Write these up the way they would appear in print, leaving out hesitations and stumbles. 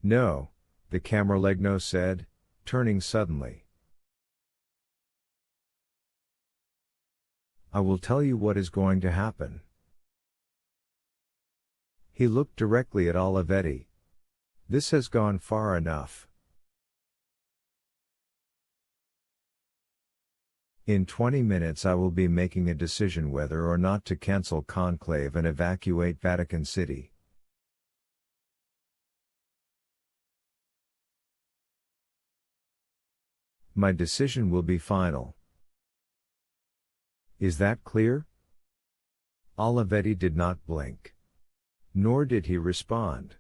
No, the Camerlegno said, turning suddenly. I will tell you what is going to happen. He looked directly at Olivetti. This has gone far enough. In 20 minutes I will be making a decision whether or not to cancel conclave and evacuate Vatican City. My decision will be final. Is that clear? Olivetti did not blink. Nor did he respond.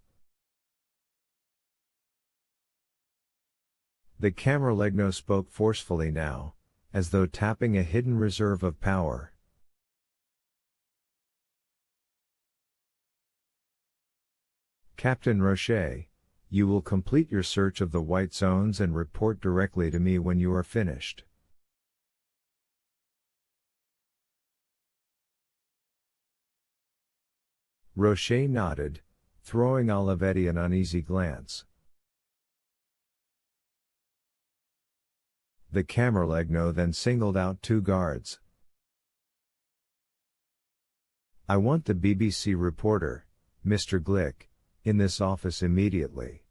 The Camerlegno spoke forcefully now, as though tapping a hidden reserve of power. Captain Roche, you will complete your search of the white zones and report directly to me when you are finished. Roche nodded, throwing Olivetti an uneasy glance. The Camerlegno then singled out 2 guards. I want the BBC reporter, Mr. Glick, in this office immediately.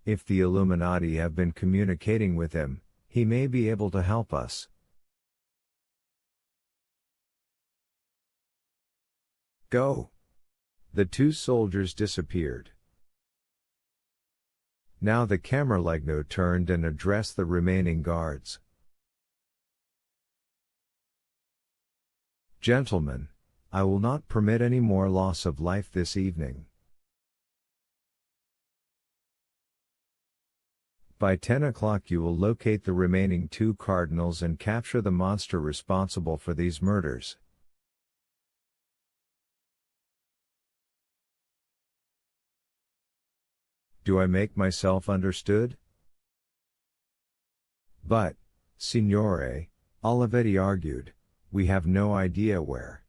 If the Illuminati have been communicating with him, he may be able to help us. Go. The 2 soldiers disappeared. Now the Camerlegno turned and addressed the remaining guards. Gentlemen, I will not permit any more loss of life this evening. By 10 o'clock you will locate the remaining 2 cardinals and capture the monster responsible for these murders. Do I make myself understood? But, Signore, Olivetti argued, we have no idea where.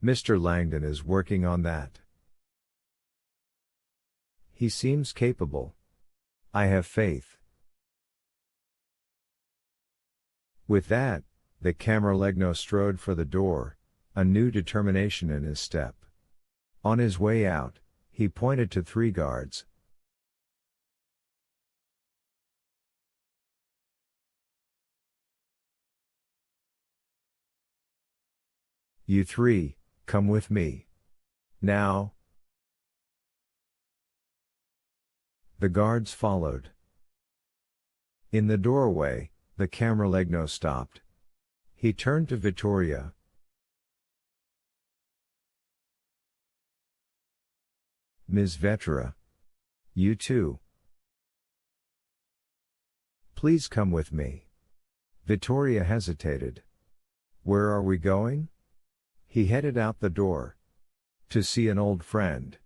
Mr. Langdon is working on that. He seems capable. I have faith. With that, the Camerlegno strode for the door, a new determination in his step. On his way out, he pointed to 3 guards. You 3, come with me. Now. The guards followed. In the doorway, the Camerlegno stopped. He turned to Vittoria. Ms. Vetra. You too. Please come with me. Vittoria hesitated. Where are we going? He headed out the door. To see an old friend.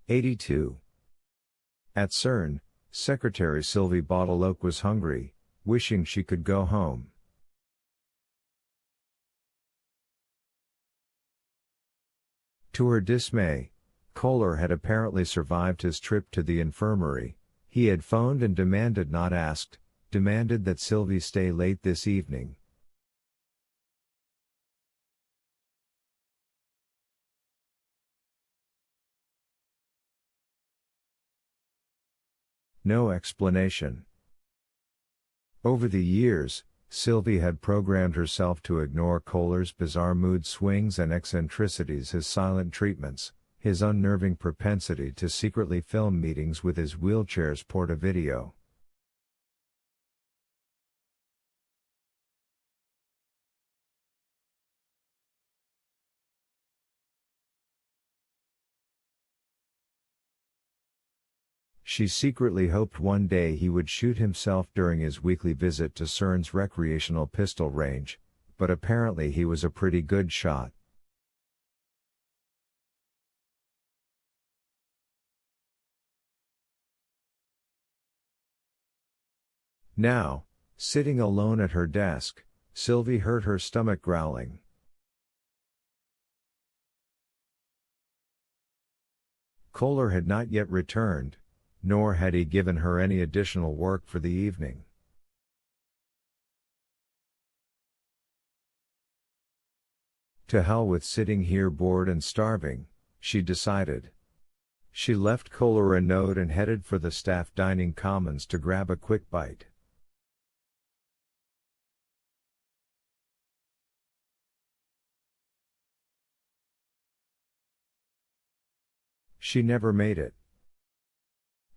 '82. At CERN, Secretary Sylvie Bottleoak was hungry, wishing she could go home. To her dismay, Kohler had apparently survived his trip to the infirmary. He had phoned and demanded, not asked, demanded that Sylvie stay late this evening. No explanation. Over the years, Sylvie had programmed herself to ignore Kohler's bizarre mood swings and eccentricities, his silent treatments, his unnerving propensity to secretly film meetings with his wheelchair's porta-video. She secretly hoped one day he would shoot himself during his weekly visit to CERN's recreational pistol range, but apparently he was a pretty good shot. Now, sitting alone at her desk, Sylvie heard her stomach growling. Kohler had not yet returned, nor had he given her any additional work for the evening. To hell with sitting here bored and starving, she decided. She left Kohler a note and headed for the staff dining commons to grab a quick bite. She never made it.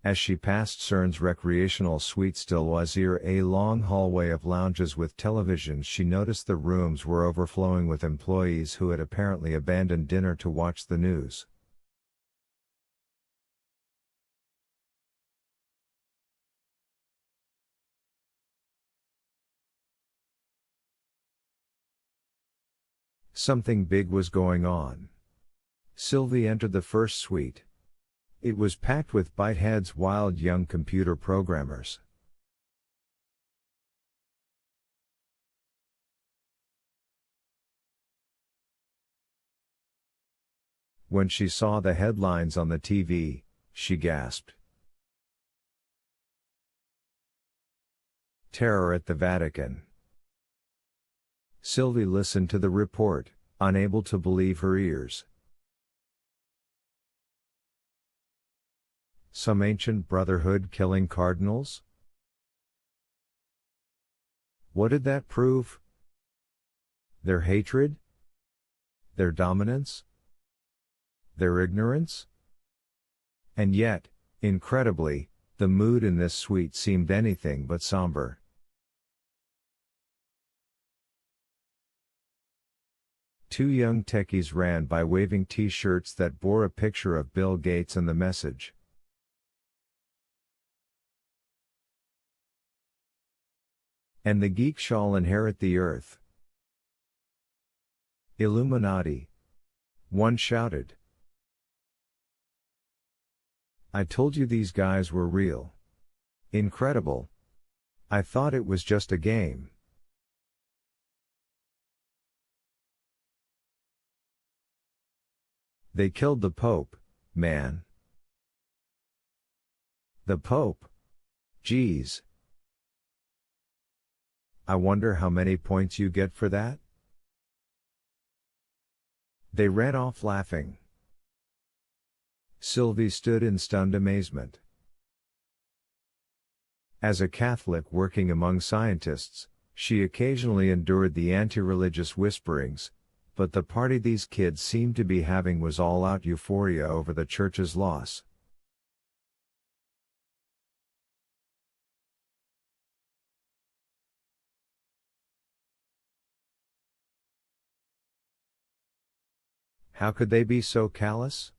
As she passed CERN's recreational suite Still Loisir, a long hallway of lounges with televisions, she noticed the rooms were overflowing with employees who had apparently abandoned dinner to watch the news. Something big was going on. Sylvie entered the first suite. It was packed with Bytehead's wild young computer programmers. When she saw the headlines on the TV, she gasped. Terror at the Vatican. Sylvie listened to the report, unable to believe her ears. Some ancient brotherhood killing cardinals? What did that prove? Their hatred? Their dominance? Their ignorance? And yet, incredibly, the mood in this suite seemed anything but somber. Two young techies ran by waving T-shirts that bore a picture of Bill Gates and the message, "And the geek shall inherit the earth." Illuminati. One shouted. I told you these guys were real. Incredible. I thought it was just a game. They killed the Pope, man. The Pope? Geez. I wonder how many points you get for that? They ran off laughing. Sylvie stood in stunned amazement. As a Catholic working among scientists, she occasionally endured the anti-religious whisperings, but the party these kids seemed to be having was all-out euphoria over the church's loss. How could they be so callous?